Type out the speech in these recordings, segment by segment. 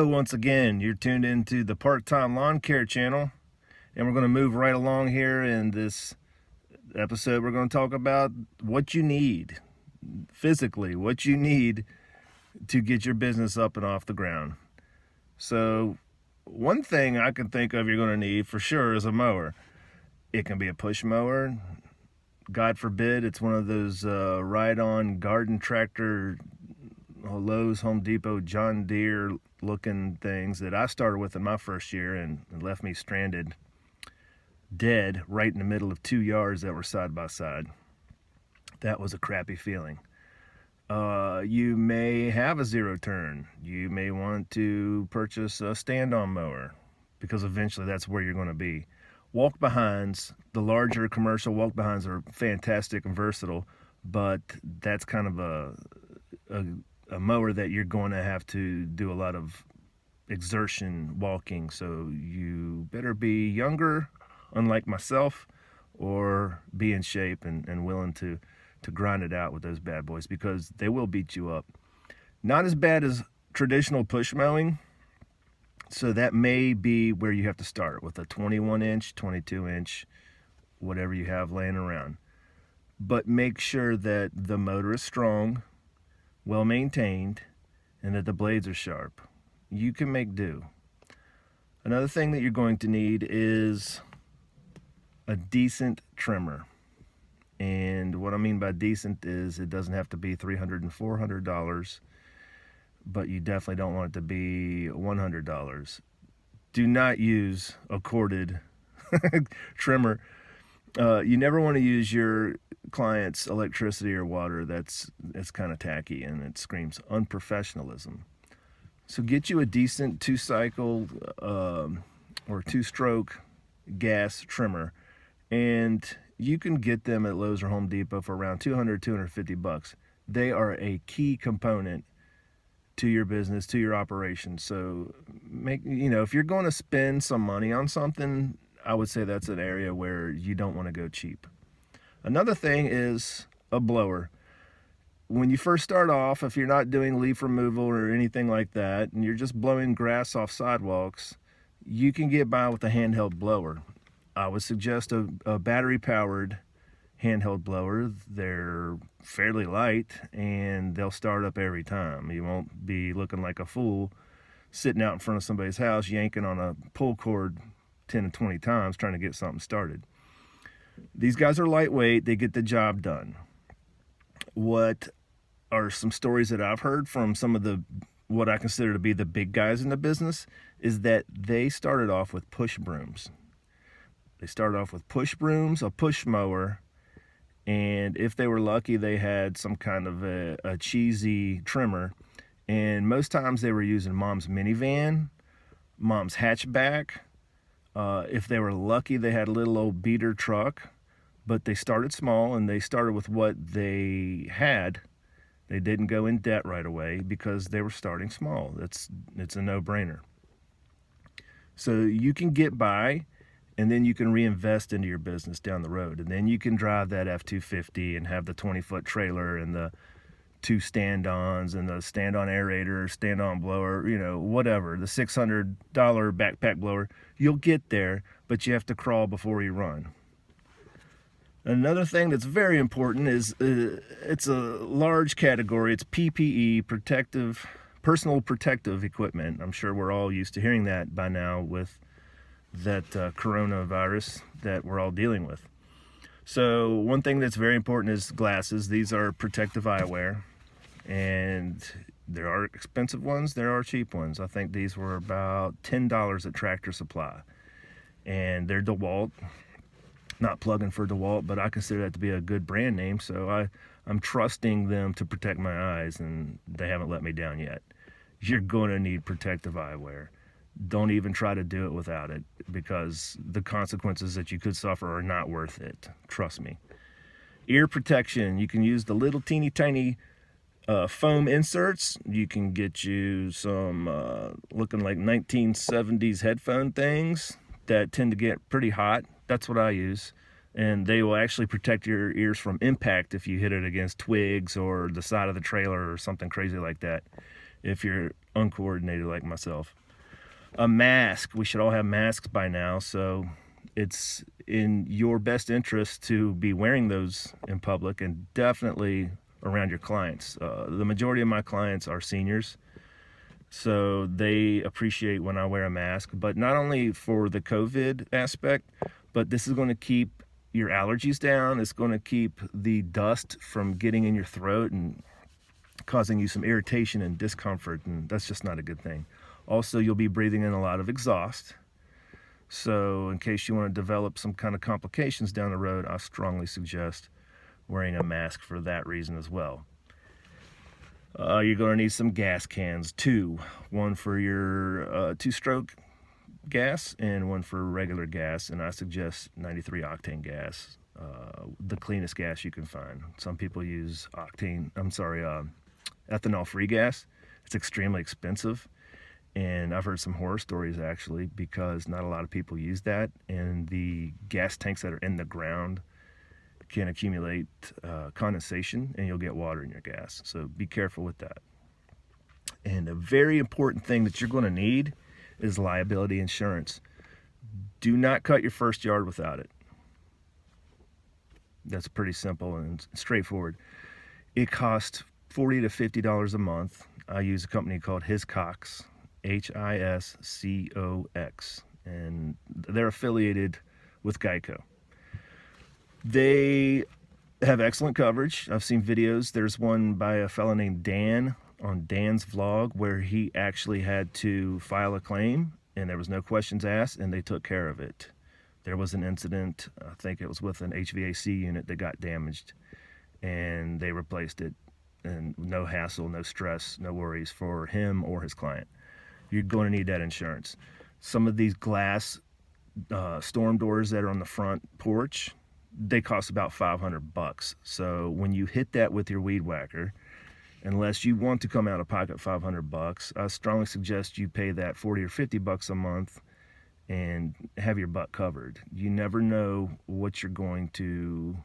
Hello, once again. You're tuned into the Part-Time Lawn Care channel, and we're going to move right along here. In this episode, we're going to talk about what you need physically, what you need to get your business up and off the ground. So, one thing I can think of you're going to need for sure is a mower. It can be a push mower. God forbid it's one of those ride-on garden tractor, Lowe's, Home Depot, John Deere looking things that I started with in my first year and left me stranded, dead, right in the middle of 2 yards that were side by side. That was a crappy feeling. You may have a zero turn. You may want to purchase a stand-on mower because eventually that's where you're going to be. Walk behinds, the larger commercial walk behinds are fantastic and versatile, but that's kind of a mower that you're going to have to do a lot of exertion walking. So you better be younger, unlike myself, or be in shape and willing to grind it out with those bad boys, because they will beat you up. Not as bad as traditional push mowing. So that may be where you have to start with a 21-inch, 22-inch, whatever you have laying around. But make sure that the motor is strong, well maintained, and that the blades are sharp. You can make do. Another thing that you're going to need is a decent trimmer. And what I mean by decent is it doesn't have to be $300 and $400, but you definitely don't want it to be $100. Do not use a corded trimmer. You never want to use your client's electricity or water. It's kind of tacky and it screams unprofessionalism. So get you a decent 2-cycle or 2-stroke gas trimmer, and you can get them at Lowe's or Home Depot for around $200, $250. They are a key component to your business, to your operation. So if you're going to spend some money on something, I would say that's an area where you don't want to go cheap. Another thing is a blower. When you first start off, if you're not doing leaf removal or anything like that, and you're just blowing grass off sidewalks, you can get by with a handheld blower. I would suggest a battery-powered handheld blower. They're fairly light, and they'll start up every time. You won't be looking like a fool sitting out in front of somebody's house yanking on a pull cord 10 to 20 times trying to get something started. These guys are lightweight. They get the job done. What are some stories that I've heard from some of what I consider to be the big guys in the business is that they started off with push brooms. They started off with push brooms, a push mower, and if they were lucky, they had some kind of a cheesy trimmer. And most times they were using mom's minivan, mom's hatchback. If they were lucky, they had a little old beater truck, but they started small and they started with what they had. They didn't go in debt right away because they were starting small. It's a no-brainer. So you can get by, and then you can reinvest into your business down the road. And then you can drive that F-250 and have the 20-foot trailer and the 2 stand-ons and the stand-on aerator, stand-on blower, whatever, the $600 backpack blower. You'll get there, but you have to crawl before you run. Another thing that's very important is it's a large category. It's PPE, personal protective equipment. I'm sure we're all used to hearing that by now with that coronavirus that we're all dealing with. So one thing that's very important is glasses. These are protective eyewear, and there are expensive ones, there are cheap ones. I think these were about $10 at Tractor Supply, and they're DeWalt. Not plugging for DeWalt, but I consider that to be a good brand name, so I'm trusting them to protect my eyes, and they haven't let me down yet. You're going to need protective eyewear. Don't even try to do it without it, because the consequences that you could suffer are not worth it. Trust me. Ear protection. You can use the little teeny tiny foam inserts. You can get you some looking like 1970s headphone things that tend to get pretty hot. That's what I use. And they will actually protect your ears from impact if you hit it against twigs or the side of the trailer or something crazy like that. If you're uncoordinated like myself. A mask. We should all have masks by now, so it's in your best interest to be wearing those in public, and definitely around your clients. The majority of my clients are seniors, so they appreciate when I wear a mask, but not only for the COVID aspect, but this is going to keep your allergies down. It's going to keep the dust from getting in your throat and causing you some irritation and discomfort, and that's just not a good thing. Also, you'll be breathing in a lot of exhaust. So in case you want to develop some kind of complications down the road, I strongly suggest wearing a mask for that reason as well. You're going to need some gas cans, two. One for your two-stroke gas and one for regular gas, and I suggest 93 octane gas, the cleanest gas you can find. Some people use ethanol-free gas. It's extremely expensive, and I've heard some horror stories actually, because not a lot of people use that, and the gas tanks that are in the ground can accumulate condensation, and you'll get water in your gas. So be careful with that. And a very important thing that you're going to need is liability insurance. Do not cut your first yard without it. That's pretty simple and straightforward. It costs $40 to $50 a month. I use a company called Hiscox, Hiscox, and they're affiliated with Geico. They have excellent coverage. I've seen videos. There's one by a fellow named Dan on Dan's vlog where he actually had to file a claim and there was no questions asked, and they took care of it. There was an incident, I think it was with an HVAC unit that got damaged, and they replaced it, and no hassle, no stress, no worries for him or his client. You're going to need that insurance. Some of these glass storm doors that are on the front porch, they cost about $500. So when you hit that with your weed whacker, unless you want to come out of pocket $500, I strongly suggest you pay that $40 or $50 a month and have your butt covered. You never know what you're going to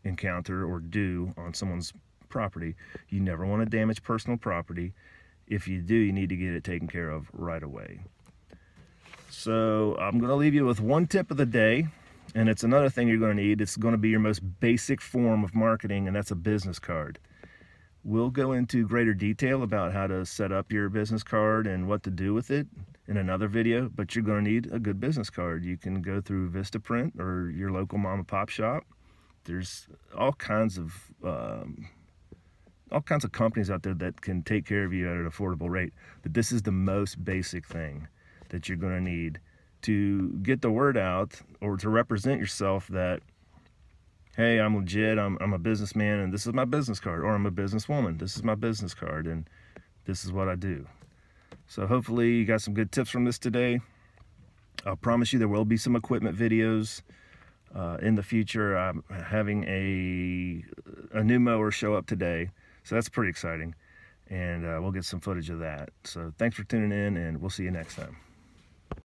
encounter or do on someone's property. You never want to damage personal property. If you do, you need to get it taken care of right away. So I'm going to leave you with one tip of the day, and it's another thing you're going to need. It's going to be your most basic form of marketing, and that's a business card. We'll go into greater detail about how to set up your business card and what to do with it in another video, but you're going to need a good business card. You can go through Vistaprint or your local mom and pop shop. There's all kinds of companies out there that can take care of you at an affordable rate, but this is the most basic thing that you're going to need to get the word out or to represent yourself that, hey, I'm legit, I'm a businessman, and this is my business card, or I'm a businesswoman, this is my business card, and this is what I do. So hopefully you got some good tips from this today. I'll promise you there will be some equipment videos in the future. I'm having a new mower show up today, so that's pretty exciting, and we'll get some footage of that. So thanks for tuning in, and we'll see you next time.